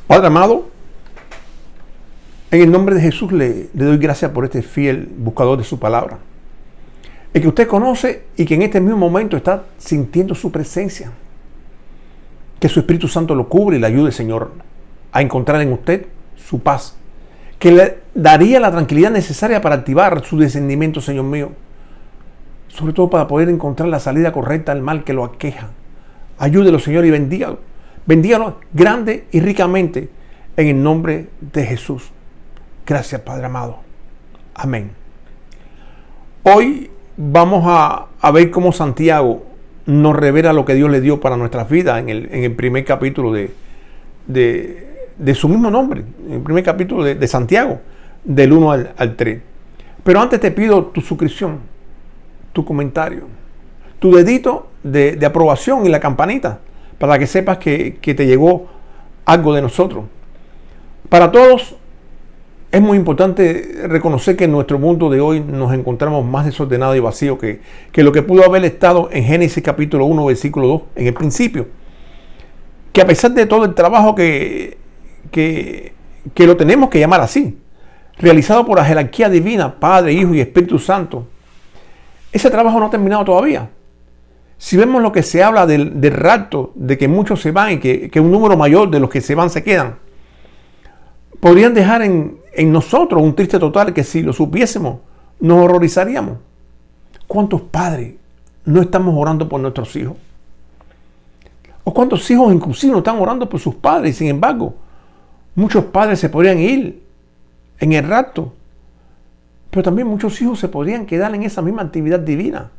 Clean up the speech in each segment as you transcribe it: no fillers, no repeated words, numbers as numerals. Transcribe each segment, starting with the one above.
Padre amado, en el nombre de Jesús le doy gracias por este fiel buscador de su palabra. El que usted conoce y que en este mismo momento está sintiendo su presencia. Que su Espíritu Santo lo cubre y le ayude, Señor, a encontrar en usted su paz. Que le daría la tranquilidad necesaria para activar su discernimiento, Señor mío. Sobre todo para poder encontrar la salida correcta al mal que lo aqueja. Ayúdelo, Señor, y bendígalo. Bendígalo grande y ricamente en el nombre de Jesús. Gracias, Padre amado. Amén. Hoy vamos a ver cómo Santiago nos revela lo que Dios le dio para nuestras vidas en el primer capítulo de su mismo nombre, en el primer capítulo de Santiago, del 1 al 3. Pero antes te pido tu suscripción, tu comentario, tu dedito de aprobación y la campanita, para que sepas que te llegó algo de nosotros. Para todos es muy importante reconocer que en nuestro mundo de hoy nos encontramos más desordenado y vacío que lo que pudo haber estado en Génesis capítulo 1, versículo 2, en el principio. Que a pesar de todo el trabajo que lo tenemos que llamar así, realizado por la jerarquía divina, Padre, Hijo y Espíritu Santo, ese trabajo no ha terminado todavía. Si vemos lo que se habla del rapto, de que muchos se van y que un número mayor de los que se van se quedan, podrían dejar en nosotros un triste total que si lo supiésemos nos horrorizaríamos. ¿Cuántos padres no estamos orando por nuestros hijos? ¿O cuántos hijos inclusive no están orando por sus padres? Sin embargo, muchos padres se podrían ir en el rapto, pero también muchos hijos se podrían quedar en esa misma actividad divina.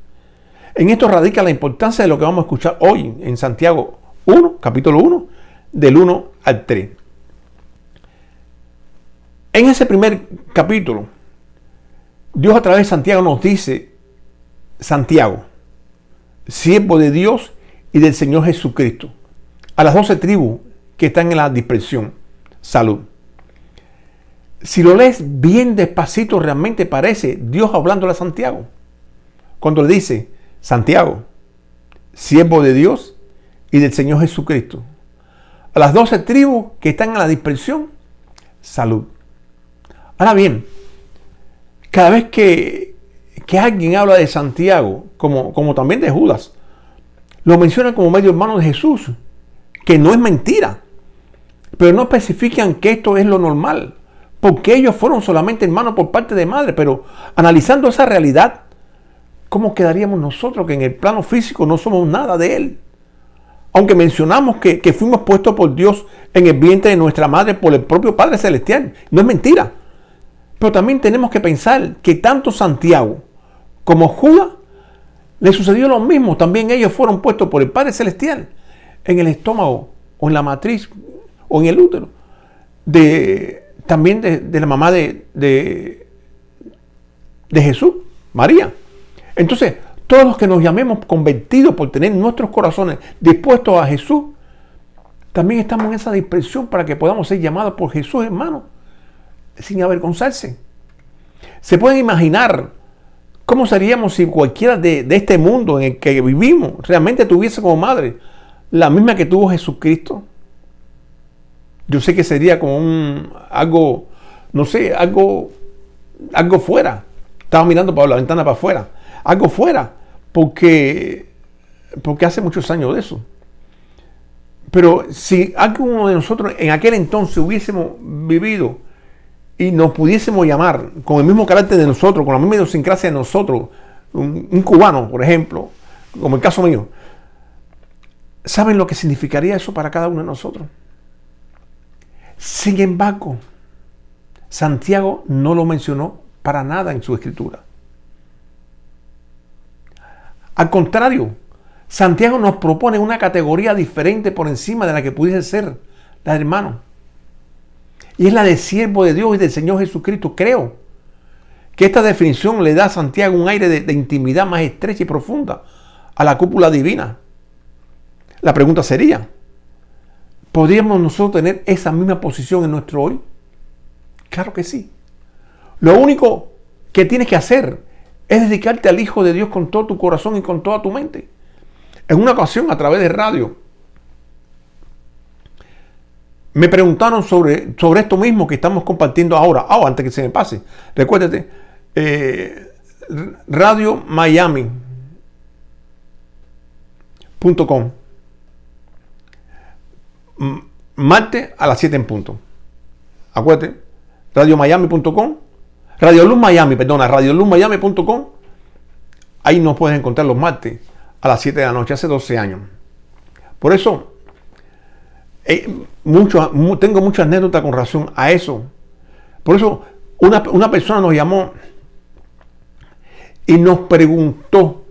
En esto radica la importancia de lo que vamos a escuchar hoy en Santiago 1, capítulo 1, del 1 al 3. En ese primer capítulo, Dios a través de Santiago nos dice: Santiago, siervo de Dios y del Señor Jesucristo, a las 12 tribus que están en la dispersión, salud. Si lo lees bien despacito, realmente parece Dios hablándole a Santiago. Cuando le dice: Santiago, siervo de Dios y del Señor Jesucristo, a las 12 tribus que están en la dispersión, salud. Ahora bien, cada vez que alguien habla de Santiago, como también de Judas, lo menciona como medio hermano de Jesús, que no es mentira, pero no especifican que esto es lo normal, porque ellos fueron solamente hermanos por parte de madre. Pero analizando esa realidad, ¿cómo quedaríamos nosotros que en el plano físico no somos nada de él? Aunque mencionamos que fuimos puestos por Dios en el vientre de nuestra madre por el propio Padre Celestial, no es mentira. Pero también tenemos que pensar que tanto Santiago como Judas le sucedió lo mismo. También ellos fueron puestos por el Padre Celestial en el estómago o en la matriz o en el útero también de la mamá de Jesús, María. Entonces, todos los que nos llamemos convertidos por tener nuestros corazones dispuestos a Jesús, también estamos en esa dispersión para que podamos ser llamados por Jesús, hermano, sin avergonzarse. ¿Se pueden imaginar cómo seríamos si cualquiera de este mundo en el que vivimos realmente tuviese como madre la misma que tuvo Jesucristo? Yo sé que sería como algo fuera. Estaba mirando por la ventana para afuera. Algo fuera, porque hace muchos años de eso. Pero si alguno de nosotros en aquel entonces hubiésemos vivido y nos pudiésemos llamar con el mismo carácter de nosotros, con la misma idiosincrasia de nosotros, un cubano, por ejemplo, como el caso mío, ¿saben lo que significaría eso para cada uno de nosotros? Sin embargo, Santiago no lo mencionó para nada en su escritura. Al contrario, Santiago nos propone una categoría diferente por encima de la que pudiese ser la de hermano. Y es la de siervo de Dios y del Señor Jesucristo. Creo que esta definición le da a Santiago un aire de intimidad más estrecha y profunda a la cúpula divina. La pregunta sería: ¿podríamos nosotros tener esa misma posición en nuestro hoy? Claro que sí. Lo único que tienes que hacer es dedicarte al Hijo de Dios con todo tu corazón y con toda tu mente. En una ocasión, a través de radio, me preguntaron sobre esto mismo que estamos compartiendo ahora. Antes que se me pase, recuérdate, radiomiami.com, martes a las 7 en punto. Acuérdate, radiomiami.com, radioluzmiami.com. Ahí nos puedes encontrar los martes a las 7 de la noche, hace 12 años. Por eso, tengo muchas anécdotas con relación a eso. Por eso, una persona nos llamó y nos preguntó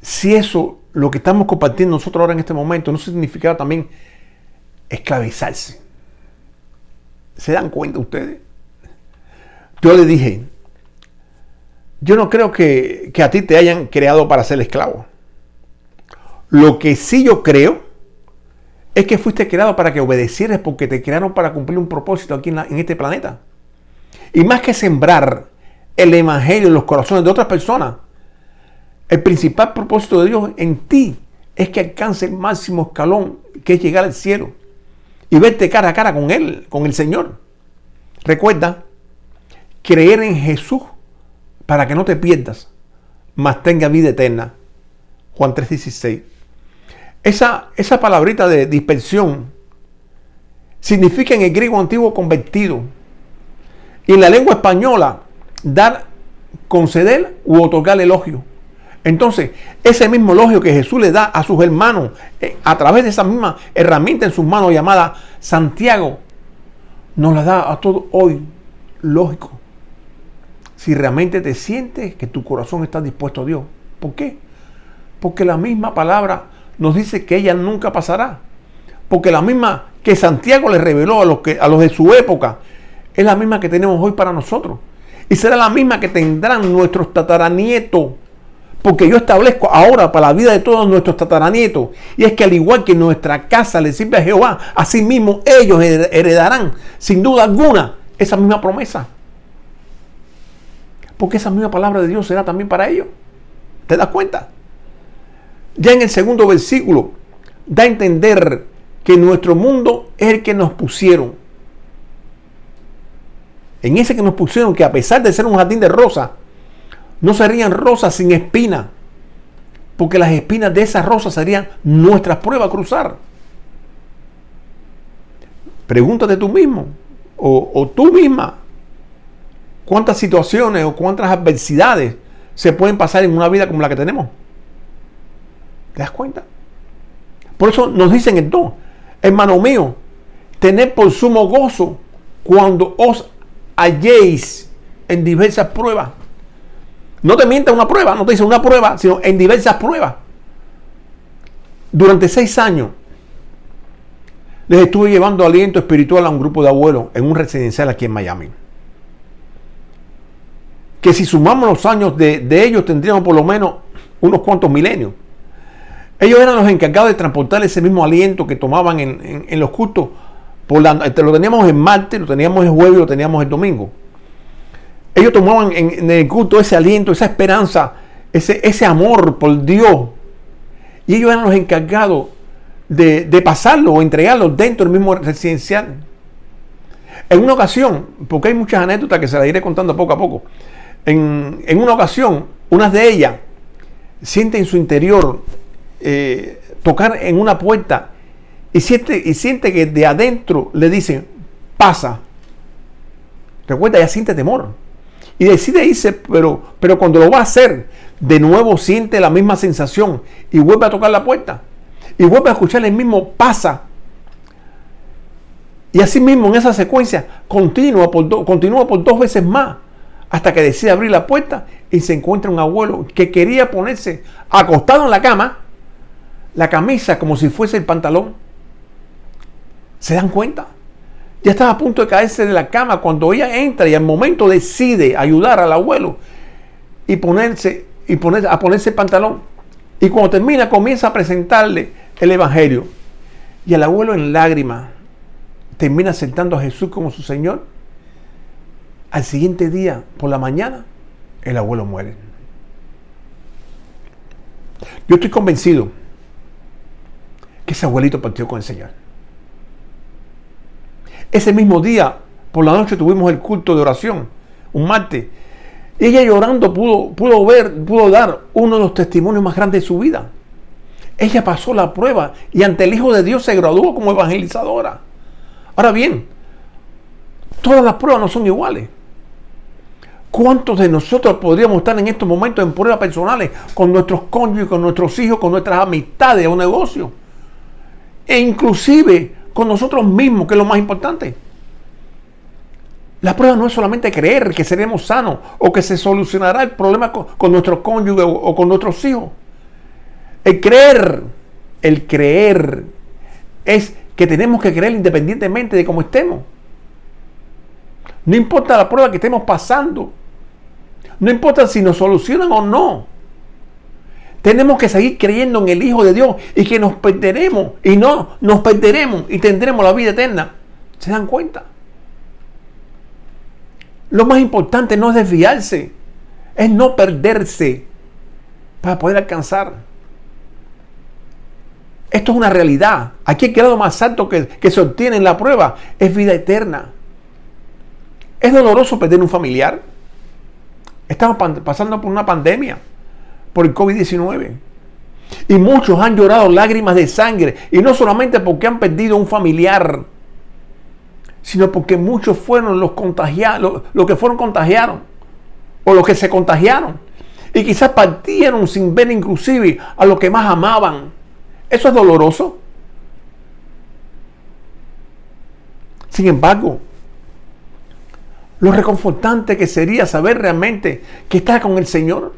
si eso, lo que estamos compartiendo nosotros ahora en este momento, no significaba también esclavizarse. ¿Se dan cuenta ustedes? Yo le dije, yo no creo que a ti te hayan creado para ser esclavo. Lo que sí yo creo es que fuiste creado para que obedecieras, porque te crearon para cumplir un propósito aquí en este planeta. Y más que sembrar el evangelio en los corazones de otras personas, el principal propósito de Dios en ti es que alcance el máximo escalón, que es llegar al cielo y verte cara a cara con Él, con el Señor. Recuerda, creer en Jesús para que no te pierdas, mas tenga vida eterna. Juan 3:16. Esa palabrita de dispersión significa en el griego antiguo convertido. Y en la lengua española, dar, conceder u otorgar elogio. Entonces, ese mismo elogio que Jesús le da a sus hermanos a través de esa misma herramienta en sus manos llamada Santiago, nos la da a todos hoy. Lógico. Si realmente te sientes que tu corazón está dispuesto a Dios. ¿Por qué? Porque la misma palabra nos dice que ella nunca pasará. Porque la misma que Santiago le reveló a los de su época es la misma que tenemos hoy para nosotros. Y será la misma que tendrán nuestros tataranietos. Porque yo establezco ahora para la vida de todos nuestros tataranietos. Y es que al igual que nuestra casa le sirve a Jehová, así mismo ellos heredarán, sin duda alguna, esa misma promesa. Porque esa misma palabra de Dios será también para ellos. ¿Te das cuenta? Ya en el segundo versículo da a entender que nuestro mundo es el que nos pusieron. En ese que nos pusieron, que a pesar de ser un jardín de rosas, no serían rosas sin espinas, porque las espinas de esas rosas serían nuestras pruebas a cruzar. Pregúntate tú mismo o tú misma, cuántas situaciones o cuántas adversidades se pueden pasar en una vida como la que tenemos. ¿Te das cuenta? Por eso nos dicen entonces, hermano mío, tened por sumo gozo cuando os halléis en diversas pruebas. No te mienta una prueba, no te dice una prueba, sino en diversas pruebas. Durante 6 años les estuve llevando aliento espiritual a un grupo de abuelos en un residencial aquí en Miami. Que si sumamos los años de ellos, tendríamos por lo menos unos cuantos milenios. Ellos eran los encargados de transportar ese mismo aliento que tomaban en los cultos. Lo teníamos el martes, lo teníamos el jueves, lo teníamos el domingo. Ellos tomaban en el culto ese aliento, esa esperanza, ese amor por Dios. Y ellos eran los encargados de pasarlo o entregarlo dentro del mismo residencial. En una ocasión, porque hay muchas anécdotas que se las iré contando poco a poco. En una ocasión, unas de ellas sienten en su interior tocar en una puerta y siente que de adentro le dicen, pasa. Recuerda, ella siente temor y decide irse, pero cuando lo va a hacer, de nuevo siente la misma sensación y vuelve a tocar la puerta y vuelve a escuchar el mismo pasa. Y así mismo en esa secuencia continúa por 2 veces más, hasta que decide abrir la puerta y se encuentra un abuelo que quería ponerse acostado en la cama, la camisa como si fuese el pantalón. ¿Se dan cuenta? Ya estaba a punto de caerse de la cama cuando ella entra y al momento decide ayudar al abuelo y ponerse el pantalón. Y cuando termina comienza a presentarle el evangelio. Y el abuelo en lágrimas termina aceptando a Jesús como su Señor. Al siguiente día, por la mañana, el abuelo muere. Yo estoy convencido que ese abuelito partió con el Señor. Ese mismo día, por la noche, tuvimos el culto de oración, un martes. Y ella llorando pudo dar uno de los testimonios más grandes de su vida. Ella pasó la prueba y ante el Hijo de Dios se graduó como evangelizadora. Ahora bien, todas las pruebas no son iguales. ¿Cuántos de nosotros podríamos estar en estos momentos en pruebas personales con nuestros cónyuges, con nuestros hijos, con nuestras amistades o negocios? E inclusive con nosotros mismos, que es lo más importante. La prueba no es solamente creer que seremos sanos o que se solucionará el problema con nuestros cónyuges o con nuestros hijos. El creer es que tenemos que creer independientemente de cómo estemos. No importa la prueba que estemos pasando. No importa si nos solucionan o no. Tenemos que seguir creyendo en el Hijo de Dios y que nos perderemos y no nos perderemos y tendremos la vida eterna. ¿Se dan cuenta? Lo más importante no es desviarse, es no perderse para poder alcanzar. Esto es una realidad. Aquí el grado más alto que se obtiene en la prueba es vida eterna. Es doloroso perder un familiar. Estamos pasando por una pandemia, por el COVID-19. Y muchos han llorado lágrimas de sangre. Y no solamente porque han perdido un familiar, sino porque muchos fueron los contagiados, los que fueron contagiados, o los que se contagiaron. Y quizás partieron sin ver inclusive a los que más amaban. Eso es doloroso. Sin embargo, lo reconfortante que sería saber realmente que está con el Señor.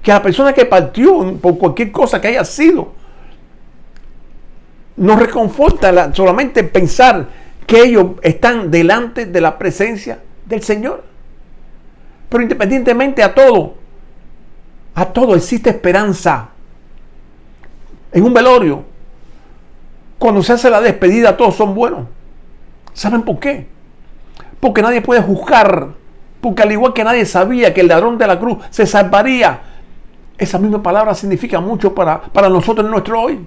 Que la persona que partió por cualquier cosa que haya sido, nos reconforta solamente pensar que ellos están delante de la presencia del Señor. Pero independientemente a todo existe esperanza. En un velorio, cuando se hace la despedida, todos son buenos. ¿Saben por qué? Porque nadie puede juzgar. Porque al igual que nadie sabía que el ladrón de la cruz se salvaría, esa misma palabra significa mucho para nosotros en nuestro hoy.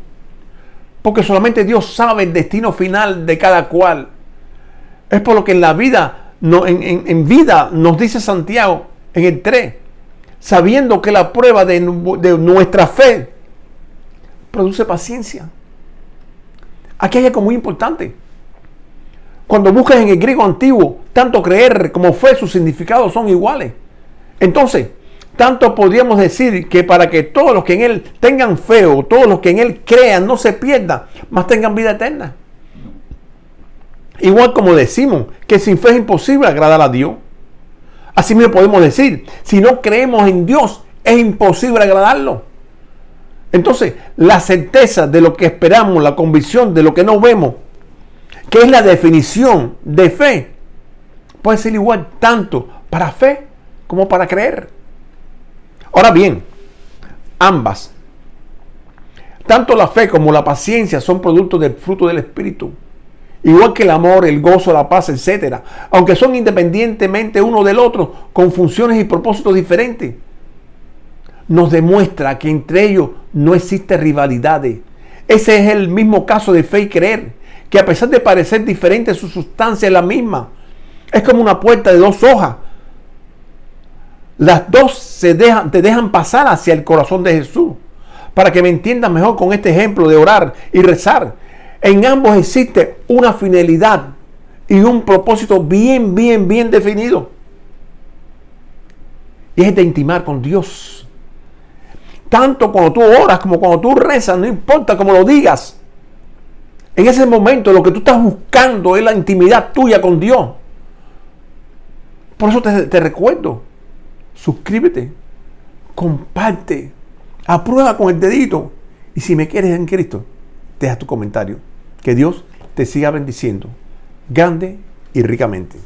Porque solamente Dios sabe el destino final de cada cual. Es por lo que en la vida, en vida nos dice Santiago en el 3, sabiendo que la prueba de nuestra fe produce paciencia. Aquí hay algo muy importante. Cuando buscas en el griego antiguo, tanto creer como fe, sus significados son iguales. Entonces, tanto podríamos decir que para que todos los que en Él tengan fe o todos los que en Él crean no se pierdan, mas tengan vida eterna. Igual como decimos que sin fe es imposible agradar a Dios. Así mismo podemos decir, si no creemos en Dios, es imposible agradarlo. Entonces, la certeza de lo que esperamos, la convicción de lo que no vemos, que es la definición de fe, puede ser igual tanto para fe como para creer. Ahora bien, ambas, tanto la fe como la paciencia, son productos del fruto del Espíritu. Igual que el amor, el gozo, la paz, etc. Aunque son independientemente uno del otro, con funciones y propósitos diferentes, nos demuestra que entre ellos no existe rivalidades. Ese es el mismo caso de fe y creer, que a pesar de parecer diferentes, su sustancia es la misma. Es como una puerta de dos hojas. Las dos te dejan pasar hacia el corazón de Jesús. Para que me entiendan mejor con este ejemplo de orar y rezar. En ambos existe una finalidad y un propósito bien definido. Y es de intimar con Dios. Tanto cuando tú oras como cuando tú rezas, no importa cómo lo digas. En ese momento lo que tú estás buscando es la intimidad tuya con Dios. Por eso te recuerdo, suscríbete, comparte, aprueba con el dedito. Y si me quieres en Cristo, deja tu comentario. Que Dios te siga bendiciendo, grande y ricamente.